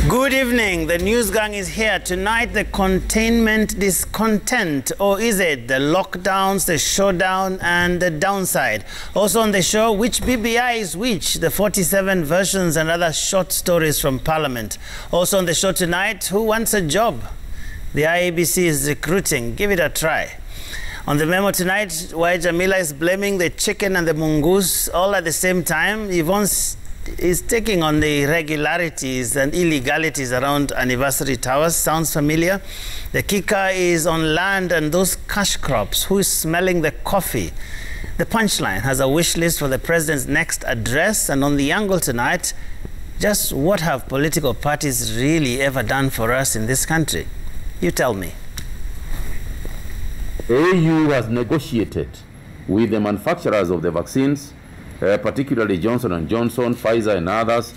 Good evening. The news gang is here. Tonight, the containment discontent, or is it the lockdowns, the showdown, and the downside? Also on the show, which BBI is which? The 47 versions and other short stories from Parliament. Also on the show tonight, who wants a job? The IEBC is recruiting. Give it a try. On the memo tonight, why Jamila is blaming the chicken and the mongoose all at the same time. Yvonne is taking on the irregularities and illegalities around anniversary towers. Sounds familiar? The kicker is on land and those cash crops. Who is smelling the coffee? The punchline has a wish list for the president's next address. And on the angle tonight, just what have political parties really ever done for us in this country? You tell me. AU has negotiated with the manufacturers of the vaccines, particularly Johnson & Johnson, Pfizer and others,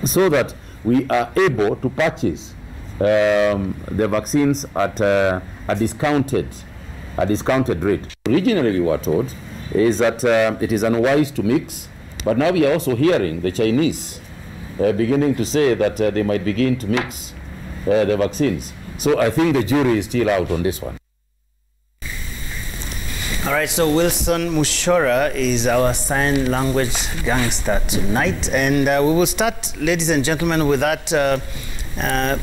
so that we are able to purchase the vaccines at a discounted rate. Originally, we were told is that it is unwise to mix, but now we are also hearing the Chinese beginning to say that they might begin to mix the vaccines. So I think the jury is still out on this one. All right, so Wilson Mushora is our sign language gangster tonight. And we will start, ladies and gentlemen, with that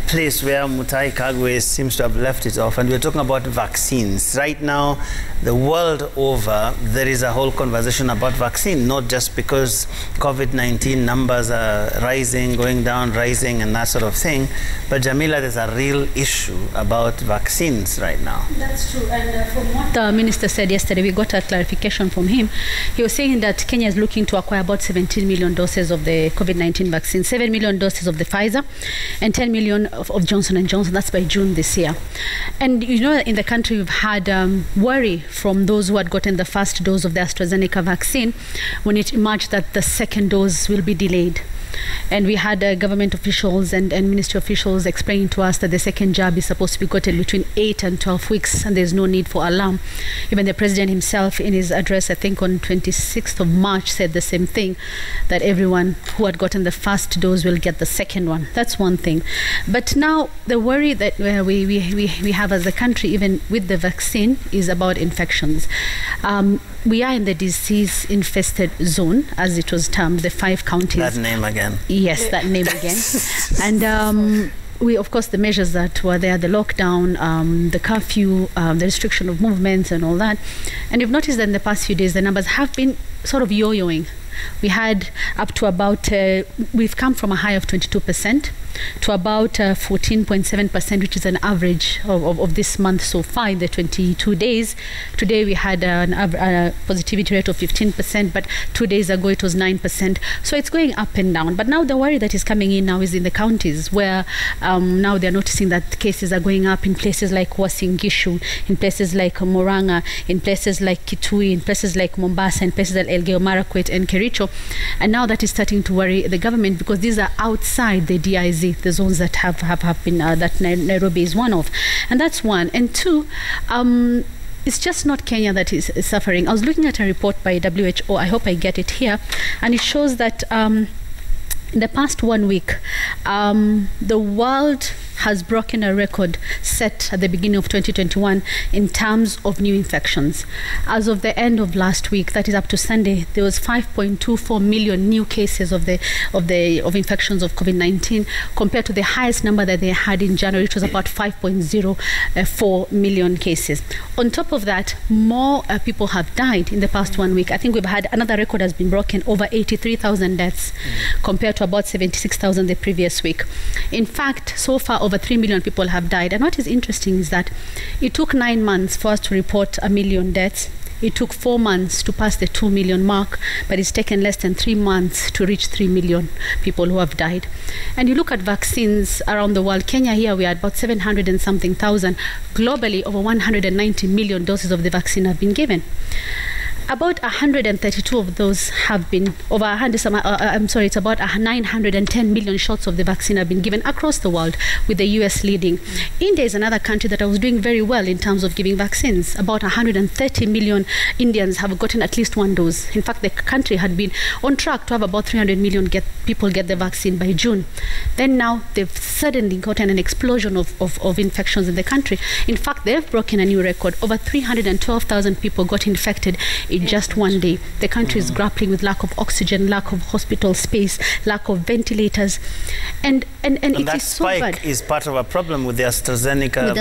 place where Mutai Kagwe seems to have left it off. And we're talking about vaccines. Right now, the world over, there is a whole conversation about vaccine, not just because COVID-19 numbers are rising, going down, rising, and that sort of thing. But Jamila, there's a real issue about vaccines right now. That's true. And from what the minister said yesterday, we got a clarification from him. He was saying that Kenya is looking to acquire about 17 million doses of the COVID-19 vaccine, 7 million doses of the Pfizer, and 10 million of Johnson & Johnson. That's by June this year. And you know, in the country, we've had worry from those who had gotten the first dose of the AstraZeneca vaccine when it emerged that the second dose will be delayed. And we had government officials and ministry officials explaining to us that the second jab is supposed to be gotten between 8 and 12 weeks, and there's no need for alarm. Even the president himself, in his address, I think on 26th of March, said the same thing, that everyone who had gotten the first dose will get the second one. That's one thing. But now the worry that we have as a country, even with the vaccine, is about infections. We are in the disease-infested zone, as it was termed, the 5 counties. That name again. Yes, that name again. And we, of course, the measures that were there, the lockdown, the curfew, the restriction of movements and all that. And you've noticed that in the past few days, the numbers have been sort of yo-yoing. We had up to about, we've come from a high of 22% to about 14.7%, which is an average of this month so far in the 22 days. Today we had a positivity rate of 15%, but 2 days ago it was 9%. So it's going up and down. But now the worry that is coming in now is in the counties, where now they're noticing that cases are going up in places like Uasin Gishu, in places like Murang'a, in places like Kitui, in places like Mombasa, in places like Elgeyo Marakwet and Kericho. And now that is starting to worry the government, because these are outside the DIZ, the zones that have been, that Nairobi is one of. And that's one. And two, it's just not Kenya that is suffering. I was looking at a report by WHO, I hope I get it here, and it shows that in the past 1 week, the world has broken a record set at the beginning of 2021 in terms of new infections. As of the end of last week, that is up to Sunday, there was 5.24 million new cases of infections of COVID-19, compared to the highest number that they had in January, which was about 5.04 million cases. On top of that, more people have died in the past 1 week. I think we've had another record has been broken, over 83,000 deaths, compared to about 76,000 the previous week. In fact, so far, over 3 million people have died. And what is interesting is that it took 9 months for us to report 1 million deaths. It took 4 months to pass the 2 million mark, but it's taken less than 3 months to reach 3 million people who have died. And you look at vaccines around the world. Kenya here, we are about 700 and something thousand. Globally, over 190 million doses of the vaccine have been given. About 132 of those have been, over 100, it's about 910 million shots of the vaccine have been given across the world, with the US leading. India is another country that was doing very well in terms of giving vaccines. About 130 million Indians have gotten at least one dose. In fact, the country had been on track to have about 300 million people get the vaccine by June. Then now they've suddenly gotten an explosion of infections in the country. In fact, they've broken a new record. Over 312,000 people got infected in just one day. The country is grappling with lack of oxygen, lack of hospital space, lack of ventilators, and it is so bad. That spike is part of a problem with the AstraZeneca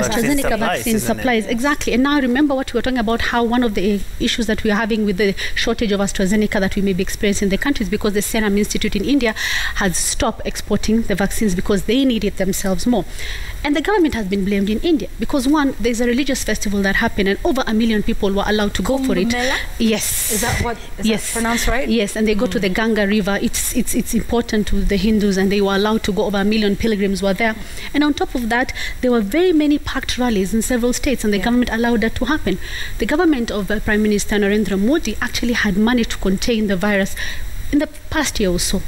vaccine supplies. Exactly. And now remember what we were talking about, how one of the issues that we are having with the shortage of AstraZeneca that we may be experiencing in the country is because the Serum Institute in India has stopped exporting the vaccines because they need it themselves more. And the government has been blamed in India because, one, there's a religious festival that happened and over 1 million people were allowed to go for it. Yes. Is that what is that pronounced right? Yes, and they go to the Ganga River. It's important to the Hindus, and they were allowed to go. Over 1 million pilgrims were there. And on top of that, there were very many packed rallies in several states, and the government allowed that to happen. The government of Prime Minister Narendra Modi actually had managed to contain the virus in the past year or so.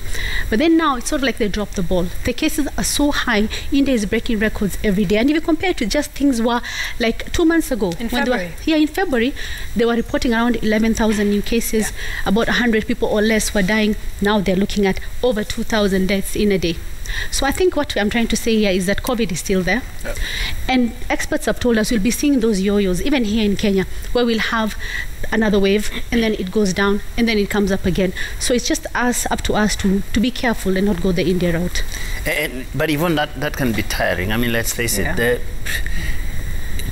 But then now it's sort of like they dropped the ball. The cases are so high. India is breaking records every day. And if you compare it to just things were like 2 months ago. In February. In February, they were reporting around 11,000 new cases. About 100 people or less were dying. Now they're looking at over 2,000 deaths in a day. So I think what I'm trying to say here is that COVID is still there. Yep. And experts have told us we'll be seeing those yo-yos, even here in Kenya, where we'll have another wave, and then it goes down, and then it comes up again. So it's just up to us to be careful and not go the India route. But even that can be tiring. I mean, let's face it.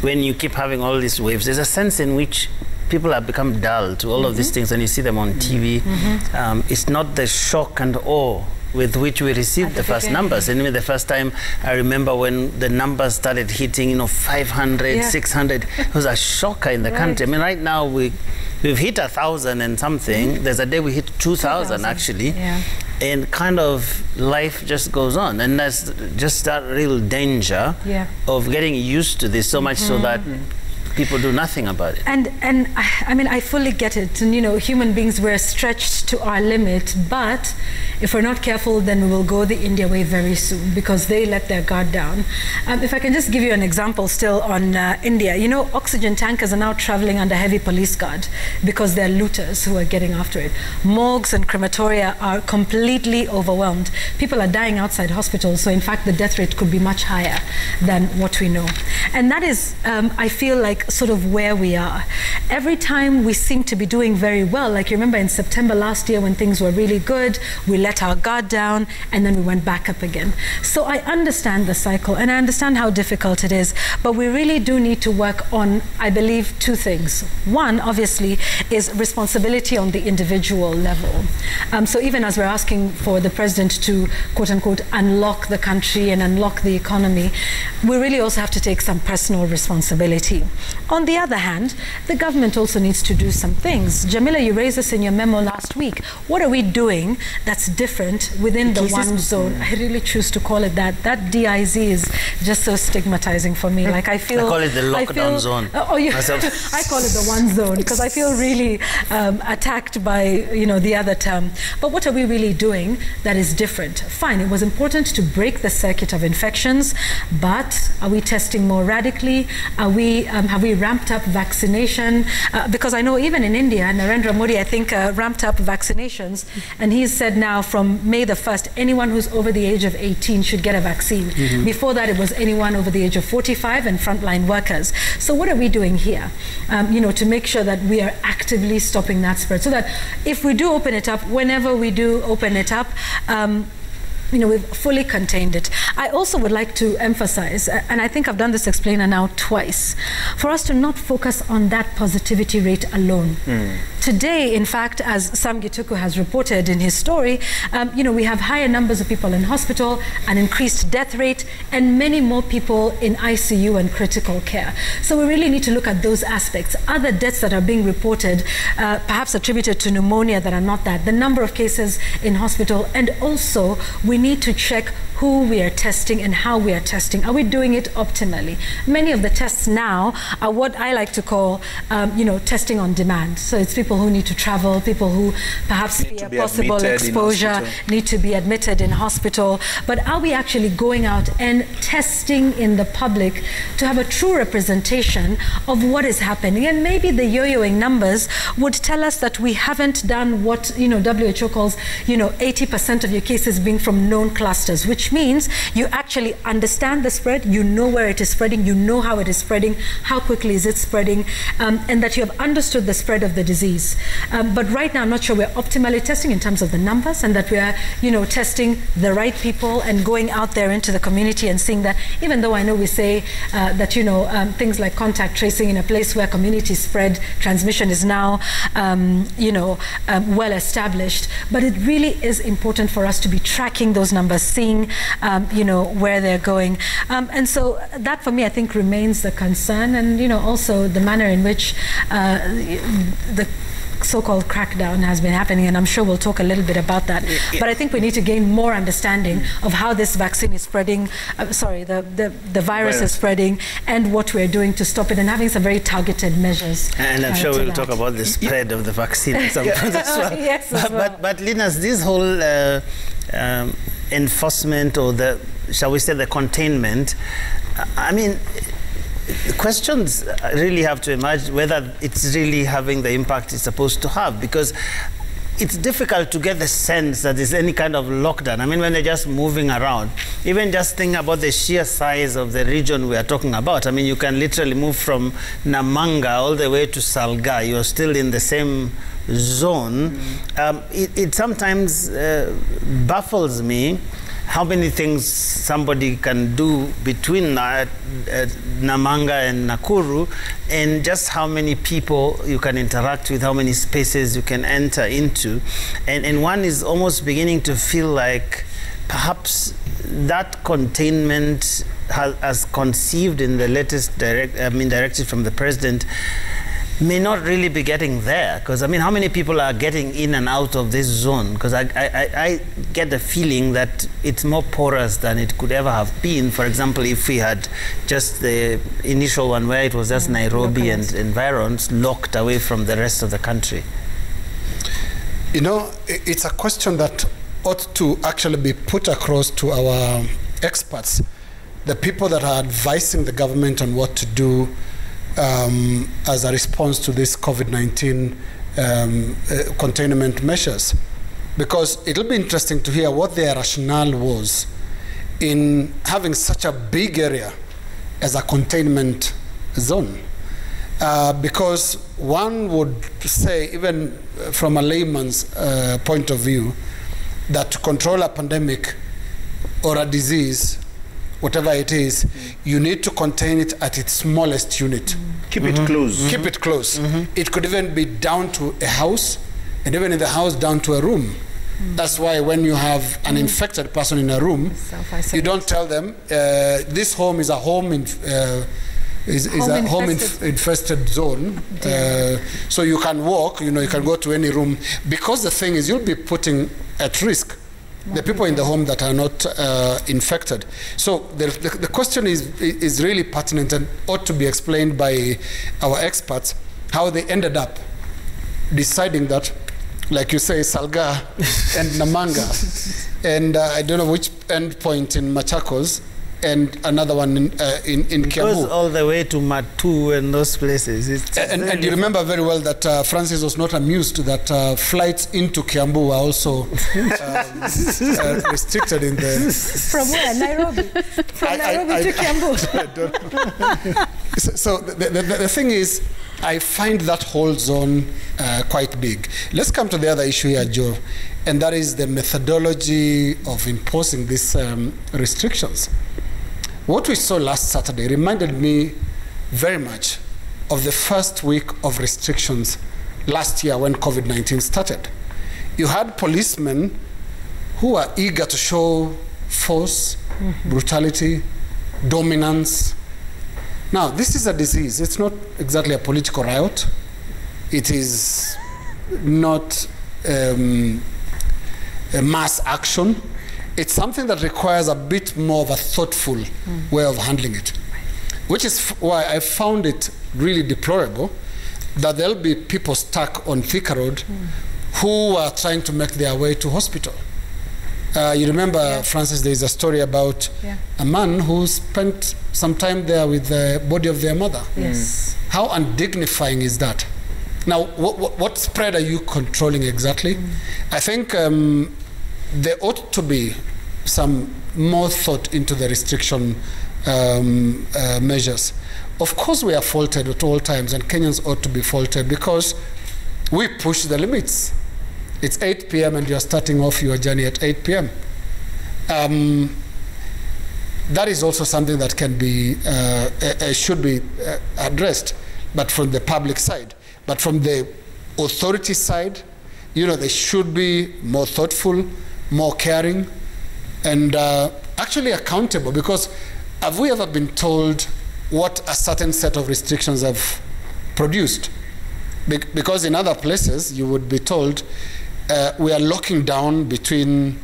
When you keep having all these waves, there's a sense in which people have become dull to all of these things, and you see them on TV. It's not the shock and awe with which we received the first numbers. And the first time I remember when the numbers started hitting, 500, 600, it was a shocker in the country. I mean, right now we've hit 1,000 and something. There's a day we hit 2,000 actually. And kind of life just goes on. And that's just that real danger of getting used to this so much so that people do nothing about it. And I mean, I fully get it. And human beings, we're stretched to our limit, but if we're not careful, then we will go the India way very soon because they let their guard down. If I can just give you an example still on India, oxygen tankers are now traveling under heavy police guard because they're looters who are getting after it. Morgues and crematoria are completely overwhelmed. People are dying outside hospitals, so in fact the death rate could be much higher than what we know. And that is, I feel like, sort of where we are. Every time we seem to be doing very well, like you remember in September last year when things were really good, we let our guard down and then we went back up again. So I understand the cycle and I understand how difficult it is, but we really do need to work on, I believe, two things. One, obviously, is responsibility on the individual level. So even as we're asking for the president to, quote unquote, unlock the country and unlock the economy, we really also have to take some personal responsibility. On the other hand, the government also needs to do some things. Jamila, you raised this in your memo last week. What are we doing that's different within the one zone? I really choose to call it that. That DIZ is just so stigmatizing for me. Like I call it the lockdown zone. I call it the one zone because I feel really attacked by the other term. But what are we really doing that is different? Fine, it was important to break the circuit of infections, but are we testing more radically? Have we ramped up vaccination? Because I know even in India, Narendra Modi, I think, ramped up vaccinations. And he's said now from May the 1st, anyone who's over the age of 18 should get a vaccine. Before that, it was anyone over the age of 45 and frontline workers. So what are we doing here, to make sure that we are actively stopping that spread? So that if we do open it up, whenever we do open it up, we've fully contained it. I also would like to emphasize, and I think I've done this explainer now twice, for us to not focus on that positivity rate alone. Today, in fact, as Sam Gituku has reported in his story, we have higher numbers of people in hospital, an increased death rate, and many more people in ICU and critical care. So we really need to look at those aspects. Other deaths that are being reported, perhaps attributed to pneumonia that are not that, the number of cases in hospital, and also we need to check who we are testing and how we are testing. Are we doing it optimally? Many of the tests now are what I like to call, testing on demand. So it's people who need to travel, people who perhaps fear possible exposure, need to be admitted in hospital. But are we actually going out and testing in the public to have a true representation of what is happening? And maybe the yo-yoing numbers would tell us that we haven't done what WHO calls 80% of your cases being from known clusters, which means you actually understand the spread, you know where it is spreading, you know how it is spreading, how quickly is it spreading, and that you have understood the spread of the disease. But right now I'm not sure we're optimally testing in terms of the numbers, and that we are testing the right people and going out there into the community and seeing that, even though I know we say that things like contact tracing in a place where community spread transmission is now well established, but it really is important for us to be tracking those numbers, seeing where they're going, and so that for me I think remains the concern, and also the manner in which the so-called crackdown has been happening, and I'm sure we'll talk a little bit about that. But I think we need to gain more understanding of how this vaccine is spreading, the virus is spreading, and what we're doing to stop it, and having some very targeted measures. And I'm sure we'll talk about the spread of the vaccine at some point as well. Yes, as well. But Linus, this whole enforcement, or shall we say the containment, I mean, questions really have to emerge whether it's really having the impact it's supposed to have, because it's difficult to get the sense that there's any kind of lockdown. I mean, when they're just moving around, even just think about the sheer size of the region we are talking about. I mean, you can literally move from Namanga all the way to Salga. You're still in the same zone. It sometimes baffles me how many things somebody can do between Namanga and Nakuru, and just how many people you can interact with, how many spaces you can enter into. And one is almost beginning to feel like perhaps that containment as conceived in the latest directive from the president may not really be getting there, because I mean, how many people are getting in and out of this zone? Because I get the feeling that it's more porous than it could ever have been. For example, if we had just the initial one where it was just Nairobi and environs locked away from the rest of the country. It's a question that ought to actually be put across to our experts, the people that are advising the government on what to do as a response to this COVID-19 containment measures, because it'll be interesting to hear what their rationale was in having such a big area as a containment zone. Because one would say, even from a layman's point of view, that to control a pandemic or a disease, whatever it is, you need to contain it at its smallest unit. Keep it close. Keep it close. It could even be down to a house, and even in the house down to a room. That's why when you have an infected person in a room, you don't tell them, this home is a home infested zone, so you can walk, you can go to any room, because the thing is, you'll be putting at risk the people in the home that are not infected. So the question is really pertinent and ought to be explained by our experts, how they ended up deciding that, like you say, Salga and Namanga, and I don't know which end point in Machakos, and another one in Kiambu. It goes all the way to Matu and those places. And you remember very well that Francis was not amused that flights into Kiambu were also restricted in the... From where? Nairobi? From Nairobi to Kiambu? So the thing is, I find that whole zone quite big. Let's come to the other issue here, Joe, and that is the methodology of imposing these restrictions. What we saw last Saturday reminded me very much of the first week of restrictions last year when COVID-19 started. You had policemen who were eager to show force, brutality, dominance. Now, this is a disease. It's not exactly a political riot. It is not a mass action. it's something that requires a bit more of a thoughtful way of handling it, which is why I found it really deplorable that there'll be people stuck on Thika Road who are trying to make their way to hospital. You remember, Francis, there is a story about a man who spent some time there with the body of their mother. Yes. How undignifying is that? Now, what spread are you controlling exactly? I think there ought to be some more thought into the restriction measures. Of course, we are faulted at all times, and Kenyans ought to be faulted because we push the limits. It's 8 p.m. and you're starting off your journey at 8 p.m. That is also something that can be, should be addressed, but from the public side. But from the authority side, they should be more thoughtful, more caring, and actually accountable, because have we ever been told what a certain set of restrictions have produced? Because in other places, you would be told, we are locking down between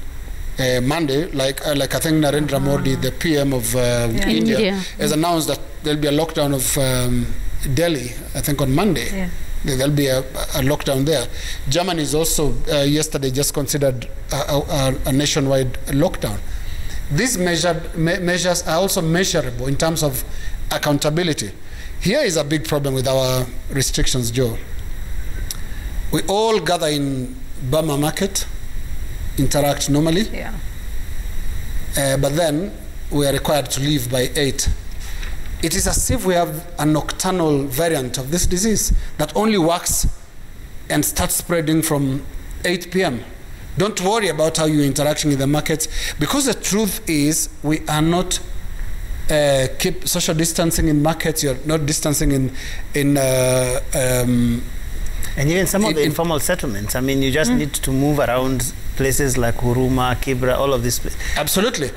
Monday, like I think Narendra Modi, the PM of India, has announced that there'll be a lockdown of Delhi, I think on Monday. There'll be a lockdown there. Germany is also, yesterday, just considered a nationwide lockdown. These measures are also measurable in terms of accountability. Here is a big problem with our restrictions, Joe. We all gather in Burma Market, interact normally, but then we are required to leave by 8. It is as if we have a nocturnal variant of this disease that only works and starts spreading from 8 p.m. Don't worry about how you're interacting in the markets, because the truth is we are not keep social distancing in markets. You're not distancing in and even some of the informal settlements. I mean, you just need to move around places like Huruma, Kibra, all of these places. Absolutely.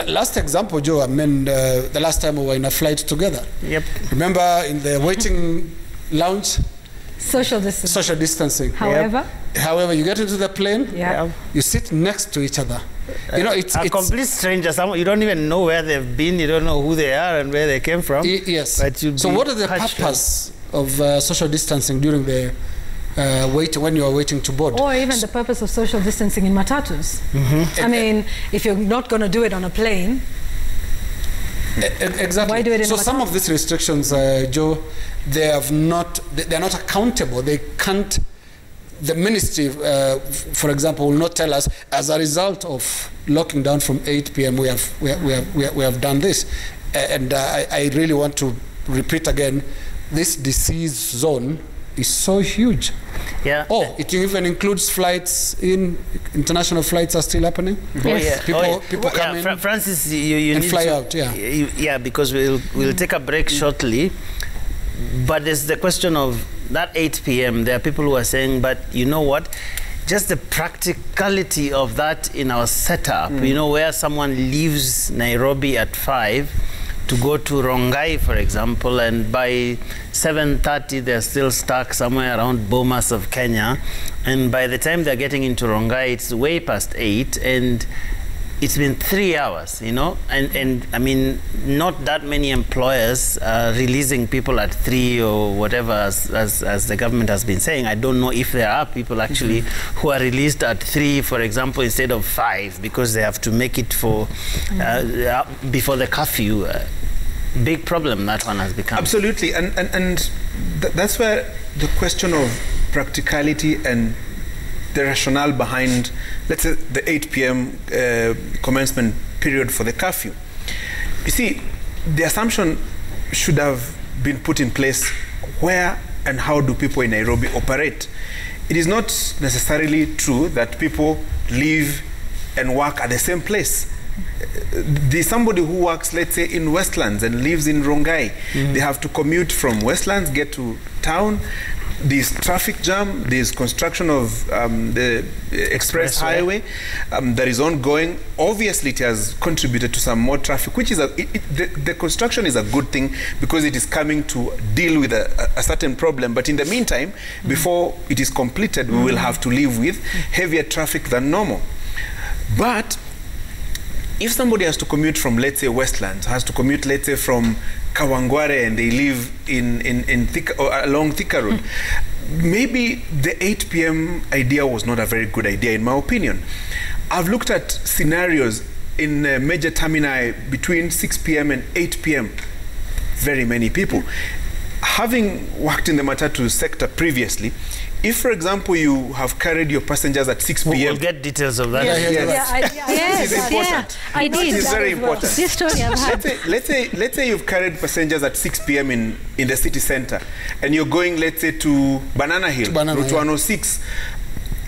Last example, Joe, I mean, the last time we were in a flight together. Yep. Remember in the waiting lounge? Social distancing. Social distancing. However, you get into the plane, you sit next to each other. It's complete strangers. You don't even know where they've been. You don't know who they are and where they came from. Yes. But so what is the purpose of social distancing during the when you are waiting to board? Or even the purpose of social distancing in matatus. I mean, if you're not going to do it on a plane, exactly. Why do it in so some of these restrictions, Joe, they're not accountable. They can't. The ministry, for example, will not tell us, as a result of locking down from 8 p.m. we have done this, and I really want to repeat again, this disease zone is so huge. Yeah. Oh, it even includes flights international flights are still happening. Yes. People come in. Francis, you and need fly to, out. Because we'll take a break shortly. But there's the question of that 8 p.m. There are people who are saying, but you know what? Just the practicality of that in our setup, where someone leaves Nairobi at 5 to go to Rongai, for example, and by 7:30 they're still stuck somewhere around Bomas of Kenya, and by the time they're getting into Rongai, it's way past 8, and it's been 3 hours, and I mean, not that many employers are releasing people at 3 or whatever, as the government has been saying. I don't know if there are people actually who are released at 3, for example, instead of 5, because they have to make it for before the curfew. Big problem that one has become. Absolutely, and that's where the question of practicality and the rationale behind, let's say, the 8 p.m. Commencement period for the curfew. You see, the assumption should have been put in place: where and how do people in Nairobi operate? It is not necessarily true that people live and work at the same place. There's somebody who works, let's say, in Westlands and lives in Rongai. They have to commute from Westlands, get to town. There's traffic jam, there's construction of the express highway that is ongoing. Obviously, it has contributed to some more traffic, which is the construction is a good thing because it is coming to deal with a certain problem. But in the meantime, before it is completed, we will have to live with heavier traffic than normal. But if somebody has to commute from, let's say, Westlands, has to commute, let's say, from Kawangware, and they live in Thika, or along Thika Road, maybe the 8 p.m. idea was not a very good idea, in my opinion. I've looked at scenarios in major termini between 6 p.m. and 8 p.m. Very many people. Having worked in the matatu sector previously, if, for example, you have carried your passengers at 6 p.m. We'll get details of that. This is important. I did. It is very important. This story I've had. Let's say you've carried passengers at 6 p.m. in the city center, and you're going, let's say, to Banana Hill, Route 106.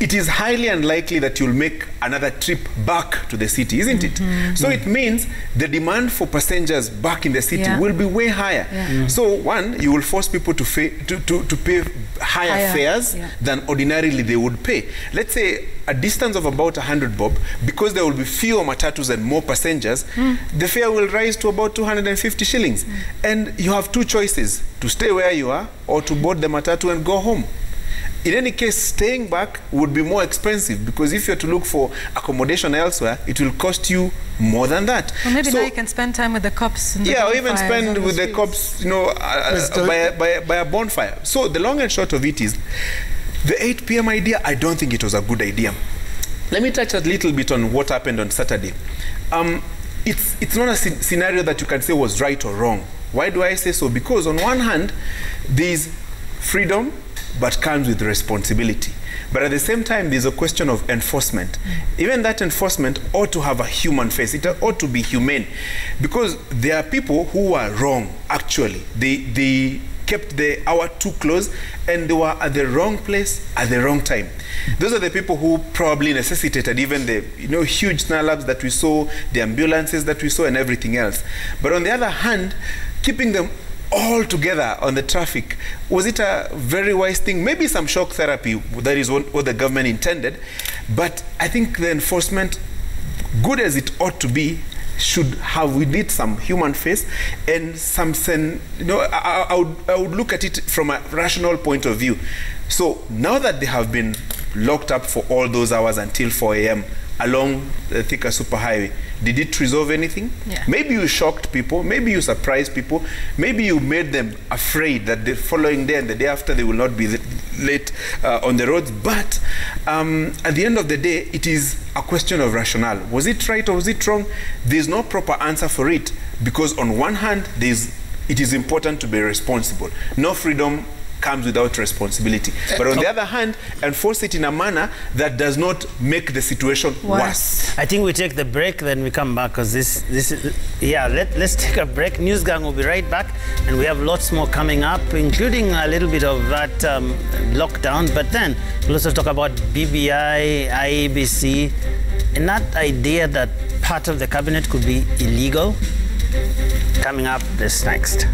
It is highly unlikely that you'll make another trip back to the city, isn't it? So it means the demand for passengers back in the city will be way higher. So one, you will force people to pay higher fares than ordinarily they would pay. Let's say a distance of about 100 bob, because there will be fewer matatus and more passengers, the fare will rise to about 250 shillings. And you have two choices: to stay where you are or to board the matatu and go home. In any case, staying back would be more expensive, because if you're to look for accommodation elsewhere, it will cost you more than that. Well, maybe now you can spend time with the cops. And or even spend with the cops, you know, by a bonfire. So the long and short of it is, the 8 p.m. idea, I don't think it was a good idea. Let me touch a little bit on what happened on Saturday. It's not a scenario that you can say was right or wrong. Why do I say so? Because on one hand, there's freedom, but comes with responsibility. But at the same time, there's a question of enforcement. Even that enforcement ought to have a human face. It ought to be humane. Because there are people who are wrong, actually. They kept the hour too close, and they were at the wrong place at the wrong time. Those are the people who probably necessitated even the huge snarl-ups that we saw, the ambulances that we saw, and everything else. But on the other hand, keeping them all together on the traffic, was it a very wise thing? Maybe some shock therapy, that is what the government intended, but I think the enforcement, good as it ought to be, should have with it some human face and some sense. I would look at it from a rational point of view. So now that they have been locked up for all those hours until 4 a.m. along the Thika Superhighway, did it resolve anything? Maybe you shocked people, maybe you surprised people, maybe you made them afraid that the following day and the day after they will not be late on the roads. But at the end of the day, it is a question of rationale. Was it right or was it wrong? There's no proper answer for it, because on one hand, it is important to be responsible. No freedom comes without responsibility. But on the other hand, enforce it in a manner that does not make the situation worse. I think we take the break, then we come back, because this is, let's take a break. News Gang will be right back, and we have lots more coming up, including a little bit of that lockdown, but then we'll also talk about BBI, IEBC, and that idea that part of the cabinet could be illegal. Coming up this next.